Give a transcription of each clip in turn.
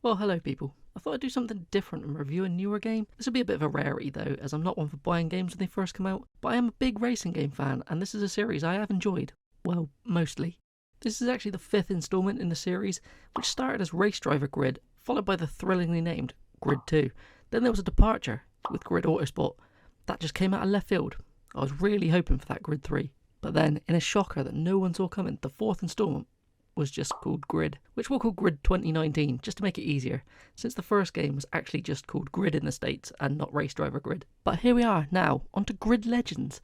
Well, hello people. I thought I'd do something different and review a newer game. This will be a bit of a rarity though, as I'm not one for buying games when they first come out, but I am a big racing game fan, and this is a series I have enjoyed. Well, mostly. This is actually the 5th instalment in the series, which started as Race Driver Grid, followed by the thrillingly named Grid 2. Then there was a departure with Grid Autosport. That just came out of left field. I was really hoping for that Grid 3. But then, in a shocker that no one saw coming, the 4th instalment was just called Grid, which we'll call Grid 2019 just to make it easier, since the first game was actually just called Grid in the States and not Race Driver Grid. But here we are now, onto Grid Legends.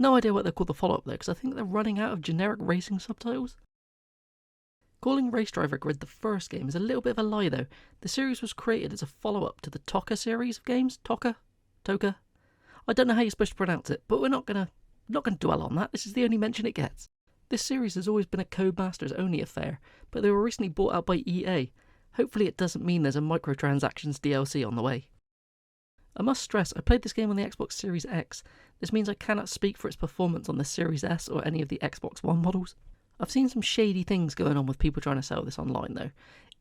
No idea what they'll call the follow-up though, because I think they're running out of generic racing subtitles. Calling Race Driver Grid the first game is a little bit of a lie though. The series was created as a follow-up to the Toka series of games. Toka? I don't know how you're supposed to pronounce it, but we're not gonna dwell on that. This is the only mention it gets. This series has always been a Codemasters only affair, but they were recently bought out by EA. Hopefully it doesn't mean there's a microtransactions DLC on the way. I must stress, I played this game on the Xbox Series X. This means I cannot speak for its performance on the Series S or any of the Xbox One models. I've seen some shady things going on with people trying to sell this online though.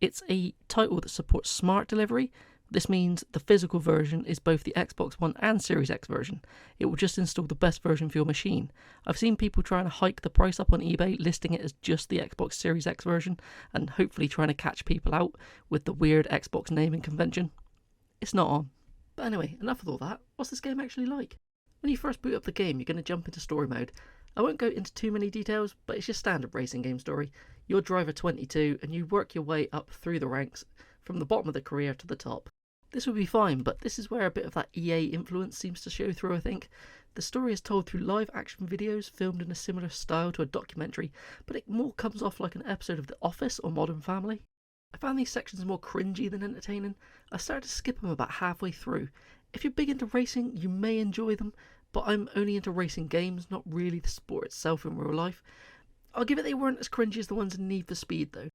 It's a title that supports smart delivery. This means the physical version is both the Xbox One and Series X version. It will just install the best version for your machine. I've seen people trying to hike the price up on eBay, listing it as just the Xbox Series X version, and hopefully trying to catch people out with the weird Xbox naming convention. It's not on. But anyway, enough of all that. What's this game actually like? When you first boot up the game, you're going to jump into story mode. I won't go into too many details, but it's your standard racing game story. You're driver 22 and you work your way up through the ranks from the bottom of the career to the top. This would be fine, but this is where a bit of that EA influence seems to show through, I think. The story is told through live action videos filmed in a similar style to a documentary, but it more comes off like an episode of The Office or Modern Family. I found these sections more cringy than entertaining. I started to skip them about halfway through. If you're big into racing, you may enjoy them, but I'm only into racing games, not really the sport itself in real life. I'll give it they weren't as cringy as the ones in Need for Speed though.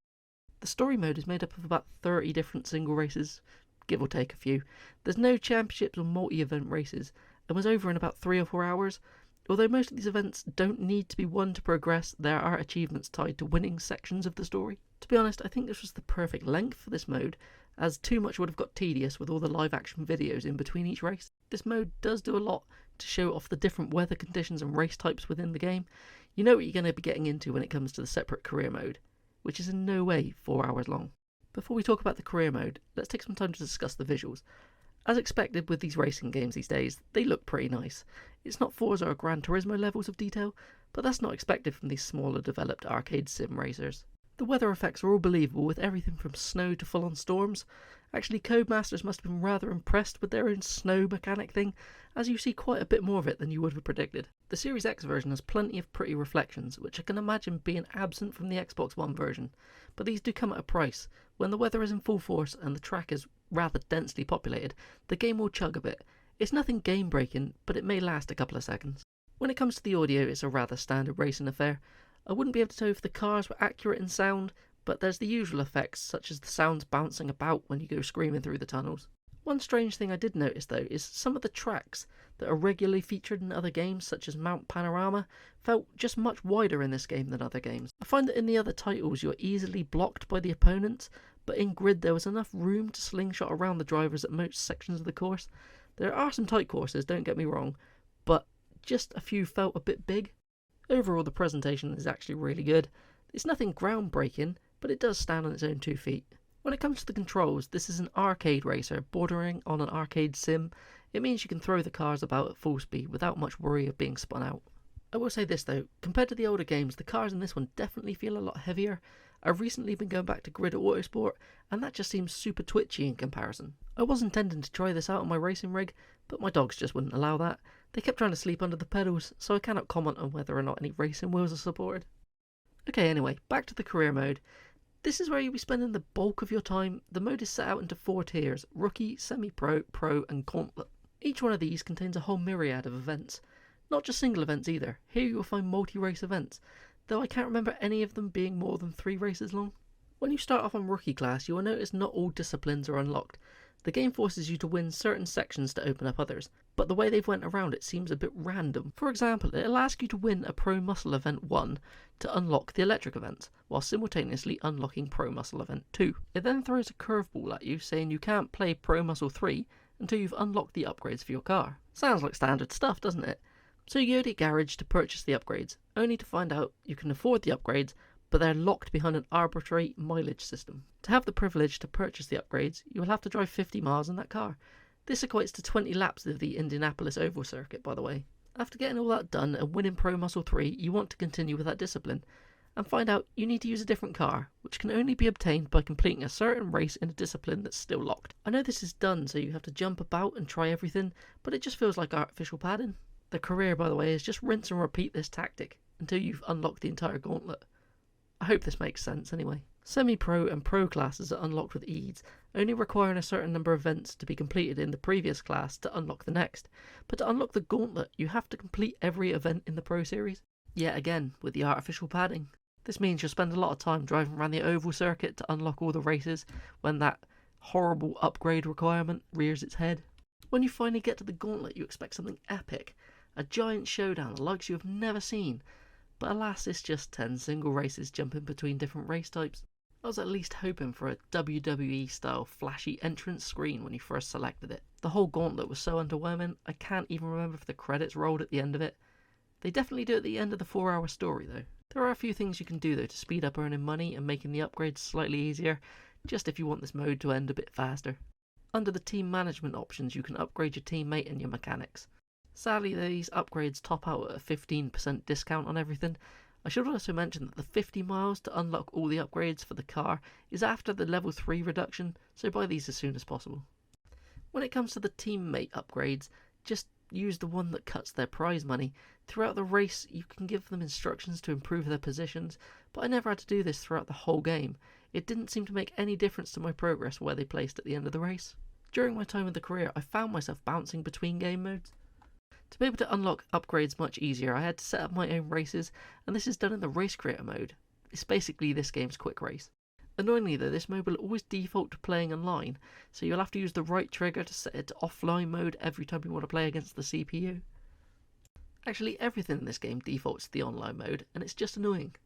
The story mode is made up of about 30 different single races, give or take a few. There's no championships or multi-event races, and was over in about 3 or 4 hours. Although most of these events don't need to be won to progress, there are achievements tied to winning sections of the story. To be honest, I think this was the perfect length for this mode, as too much would have got tedious with all the live action videos in between each race. This mode does do a lot to show off the different weather conditions and race types within the game. You know what you're going to be getting into when it comes to the separate career mode, which is in no way 4 hours long. Before we talk about the career mode, let's take some time to discuss the visuals. As expected with these racing games these days, they look pretty nice. It's not Forza or Gran Turismo levels of detail, but that's not expected from these smaller developed arcade sim racers. The weather effects are all believable, with everything from snow to full-on storms. Actually, Codemasters must have been rather impressed with their own snow mechanic thing, as you see quite a bit more of it than you would have predicted. The Series X version has plenty of pretty reflections, which I can imagine being absent from the Xbox One version, but these do come at a price. When the weather is in full force and the track is rather densely populated, the game will chug a bit. It's nothing game-breaking, but it may last a couple of seconds. When it comes to the audio, it's a rather standard racing affair. I wouldn't be able to tell if the cars were accurate in sound, but there's the usual effects, such as the sounds bouncing about when you go screaming through the tunnels. One strange thing I did notice though is some of the tracks that are regularly featured in other games, such as Mount Panorama, felt just much wider in this game than other games. I find that in the other titles you're easily blocked by the opponents, but in Grid there was enough room to slingshot around the drivers at most sections of the course. There are some tight courses, don't get me wrong, but just a few felt a bit big. Overall, the presentation is actually really good. It's nothing groundbreaking, but it does stand on its own 2 feet. When it comes to the controls, this is an arcade racer bordering on an arcade sim. It means you can throw the cars about at full speed without much worry of being spun out. I will say this though, compared to the older games, the cars in this one definitely feel a lot heavier. I've recently been going back to Grid Autosport, and that just seems super twitchy in comparison. I was intending to try this out on my racing rig, but my dogs just wouldn't allow that. They kept trying to sleep under the pedals, so I cannot comment on whether or not any racing wheels are supported. Okay, anyway, back to the career mode. This is where you'll be spending the bulk of your time. The mode is set out into 4 tiers: Rookie, Semi-Pro, Pro and Gauntlet. Each one of these contains a whole myriad of events. Not just single events either. Here you will find multi-race events, though I can't remember any of them being more than 3 races long. When you start off on Rookie class, you will notice not all disciplines are unlocked. The game forces you to win certain sections to open up others, but the way they've went around it seems a bit random. For example, it'll ask you to win a Pro Muscle Event 1 to unlock the electric events, while simultaneously unlocking Pro Muscle Event 2. It then throws a curveball at you saying you can't play Pro Muscle 3 until you've unlocked the upgrades for your car. Sounds like standard stuff, doesn't it? So you go to the garage to purchase the upgrades, only to find out you can afford the upgrades, but they're locked behind an arbitrary mileage system. To have the privilege to purchase the upgrades, you will have to drive 50 miles in that car. This equates to 20 laps of the Indianapolis Oval Circuit, by the way. After getting all that done and winning Pro Muscle 3, you want to continue with that discipline, and find out you need to use a different car, which can only be obtained by completing a certain race in a discipline that's still locked. I know this is done so you have to jump about and try everything, but it just feels like artificial padding. The career, by the way, is just rinse and repeat this tactic until you've unlocked the entire gauntlet. I hope this makes sense anyway. Semi-Pro and Pro classes are unlocked with ease, only requiring a certain number of events to be completed in the previous class to unlock the next. But to unlock the gauntlet, you have to complete every event in the Pro series. Yet again, with the artificial padding. This means you'll spend a lot of time driving around the Oval Circuit to unlock all the races when that horrible upgrade requirement rears its head. When you finally get to the gauntlet, you expect something epic, a giant showdown the likes you have never seen. But alas, it's just 10 single races jumping between different race types. I was at least hoping for a WWE style flashy entrance screen when you first selected it. The whole gauntlet was so underwhelming, I can't even remember if the credits rolled at the end of it. They definitely do at the end of the 4-hour story though. There are a few things you can do though to speed up earning money and making the upgrades slightly easier, just if you want this mode to end a bit faster. Under the team management options you can upgrade your teammate and your mechanics. Sadly, these upgrades top out at a 15% discount on everything. I should also mention that the 50 miles to unlock all the upgrades for the car is after the level 3 reduction, so buy these as soon as possible. When it comes to the teammate upgrades, just use the one that cuts their prize money. Throughout the race, you can give them instructions to improve their positions, but I never had to do this throughout the whole game. It didn't seem to make any difference to my progress where they placed at the end of the race. During my time in the career, I found myself bouncing between game modes. To be able to unlock upgrades much easier, I had to set up my own races, and this is done in the Race Creator mode. It's basically this game's quick race. Annoyingly though, this mode will always default to playing online, so you'll have to use the right trigger to set it to offline mode every time you want to play against the CPU. Actually, everything in this game defaults to the online mode, and it's just annoying.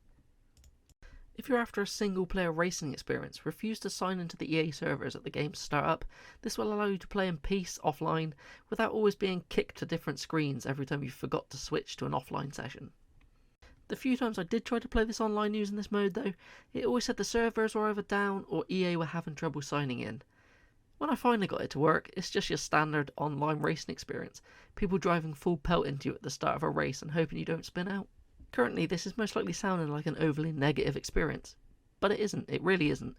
If you're after a single player racing experience, refuse to sign into the EA servers at the game's startup. This will allow you to play in peace offline without always being kicked to different screens every time you forgot to switch to an offline session. The few times I did try to play this online using this mode though, it always said the servers were either down or EA were having trouble signing in. When I finally got it to work, it's just your standard online racing experience, people driving full pelt into you at the start of a race and hoping you don't spin out. Currently, this is most likely sounding like an overly negative experience, but it isn't, it really isn't.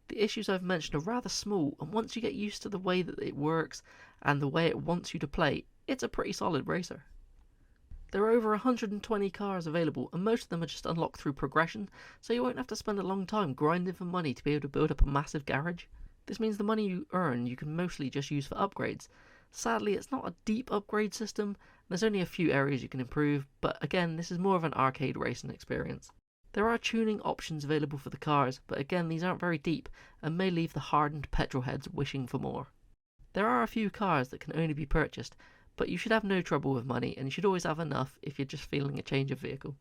The issues I've mentioned are rather small, and once you get used to the way that it works and the way it wants you to play, it's a pretty solid racer. There are over 120 cars available, and most of them are just unlocked through progression, so you won't have to spend a long time grinding for money to be able to build up a massive garage. This means the money you earn you can mostly just use for upgrades. Sadly, it's not a deep upgrade system. There's only a few areas you can improve, but again, this is more of an arcade racing experience. There are tuning options available for the cars, but again, these aren't very deep and may leave the hardened petrol heads wishing for more. There are a few cars that can only be purchased, but you should have no trouble with money, and you should always have enough if you're just feeling a change of vehicle.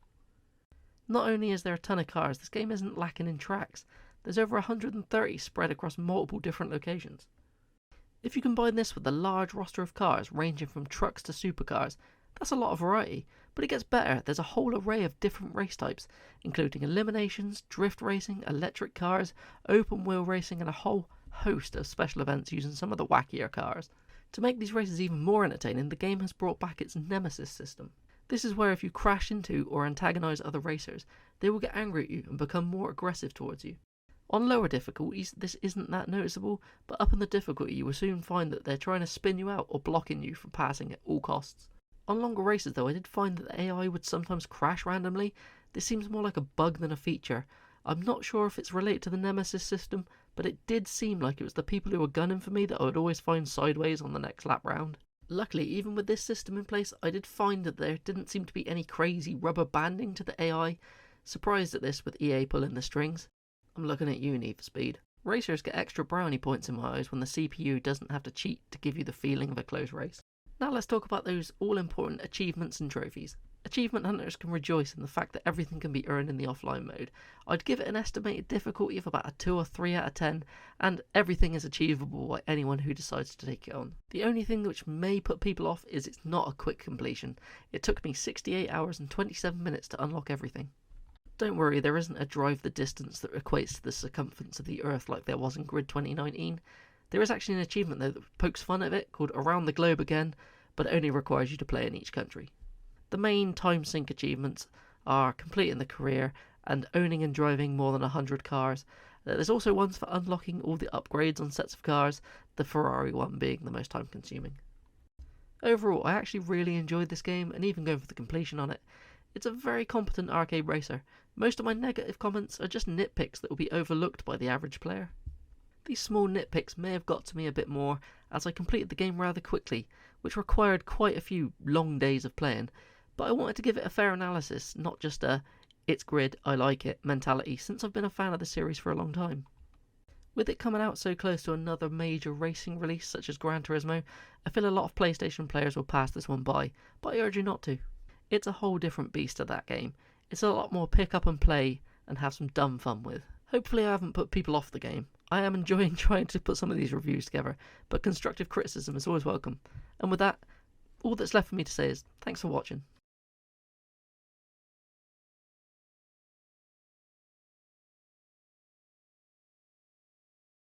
Not only is there a ton of cars, this game isn't lacking in tracks. There's over 130 spread across multiple different locations. If you combine this with the large roster of cars ranging from trucks to supercars, that's a lot of variety, but it gets better. There's a whole array of different race types, including eliminations, drift racing, electric cars, open wheel racing, and a whole host of special events using some of the wackier cars. To make these races even more entertaining, the game has brought back its nemesis system. This is where if you crash into or antagonise other racers, they will get angry at you and become more aggressive towards you. On lower difficulties, this isn't that noticeable, but up in the difficulty you will soon find that they're trying to spin you out or blocking you from passing at all costs. On longer races though, I did find that the AI would sometimes crash randomly. This seems more like a bug than a feature. I'm not sure if it's related to the nemesis system, but it did seem like it was the people who were gunning for me that I would always find sideways on the next lap round. Luckily, even with this system in place, I did find that there didn't seem to be any crazy rubber banding to the AI. Surprised at this with EA pulling the strings. I'm looking at you, Need for Speed. Racers get extra brownie points in my eyes when the CPU doesn't have to cheat to give you the feeling of a close race. Now let's talk about those all-important achievements and trophies. Achievement hunters can rejoice in the fact that everything can be earned in the offline mode. I'd give it an estimated difficulty of about a 2 or 3 out of 10, and everything is achievable by anyone who decides to take it on. The only thing which may put people off is it's not a quick completion. It took me 68 hours and 27 minutes to unlock everything. Don't worry, there isn't a drive the distance that equates to the circumference of the Earth like there was in Grid 2019. There is actually an achievement though that pokes fun at it called Around the Globe Again, but it only requires you to play in each country. The main time sink achievements are completing the career and owning and driving more than 100 cars. There's also ones for unlocking all the upgrades on sets of cars, the Ferrari one being the most time consuming. Overall, I actually really enjoyed this game and even going for the completion on it. It's a very competent arcade racer. Most of my negative comments are just nitpicks that will be overlooked by the average player. These small nitpicks may have got to me a bit more as I completed the game rather quickly, which required quite a few long days of playing, but I wanted to give it a fair analysis, not just a "it's Grid, I like it" mentality, since I've been a fan of the series for a long time. With it coming out so close to another major racing release such as Gran Turismo, I feel a lot of PlayStation players will pass this one by, but I urge you not to. It's a whole different beast to that game. It's a lot more pick up and play and have some dumb fun with. Hopefully I haven't put people off the game. I am enjoying trying to put some of these reviews together, but constructive criticism is always welcome. And with that, all that's left for me to say is thanks for watching.